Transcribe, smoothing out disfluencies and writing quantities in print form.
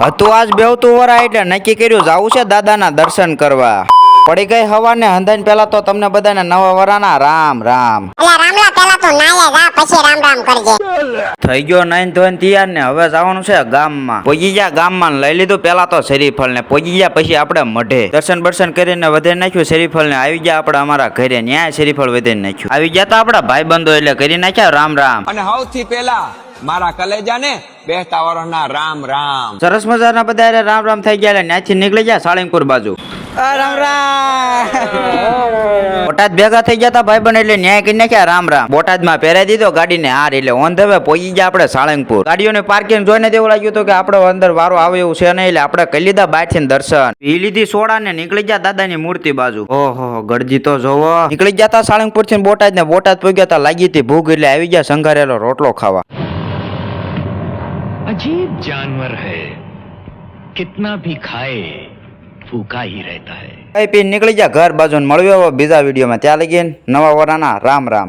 હતું આજ બેવતું વરા એટલે નક્કી કર્યું જાવું છે દાદાના દર્શન કરવા. પડી ગઈ હવાને હંધાઈને પેલા તો તમને બધાને નવા વરાના રામ રામ. અલા રામલા પેલા તો નાયા જા પછી રામ રામ કરજે. થઈ ગયો નાઈન ધોઈને તૈયાર ને હવે જવાનું છે ગામમાં. પોગી ગયા ગામમાં લઈ લીધું પેલા તો શરીફળ ને પોગી ગયા પછી આપણે મઢે દર્શન બર્શન કરીને વધે નાખ્યું શરીફળ ને આવી ગયા આપણે અમારા ઘરે ન્યાય શરીફળ વધે નાખ્યું. આવી ગયા તો આપડા ભાઈ બંધો એટલે કરી નાખ્યા રામ રામ. અને સૌથી પહેલા મારા કલેજાને બેસતા વર્ષના રામ રામ. સરસ મજાના બધા રામ રામ થઈ ગયા એટલે ત્યાંથી નીકળી ગયા સાળંગપુર બાજુ. રામ રામ. બોટાદ ભેગા થઈ ગયા તા ભાઈ બંધ એટલે ન્યાય કરી નાખ્યા રામ રામ. બોટાદ માં પહેરાઈ દીધો ગાડીને હાર એટલે ઓન ધ વે પહોંચી ગયા આપણે સાળંગપુર. ગાડીઓને પાર્કિંગ જોઈને તેવું લાગ્યું હતું કે આપણે અંદર વારો આવે એવું છે નહીં એટલે આપણે કરી લીધા બહારથી દર્શન. પી લીધી સોડા ને નીકળી ગયા દાદાની મૂર્તિ બાજુ. ઓહો ગળજી તો જોવો. નીકળી ગયા તા સાળંગપુર થી બોટાદ ને બોટાદ પહોંચ્યા તા લાગી હતી ભૂખ એટલે આવી ગયા સંઘારેલો રોટલો ખાવા. अजीब जानवर है कितना भी खाए भूखा ही रहता है. પી નીકળી ગયા ઘર બાજુ. મળ્યો બીજા વિડીયોમાં. ત્યાં લગી નવા વરાના રામ રામ.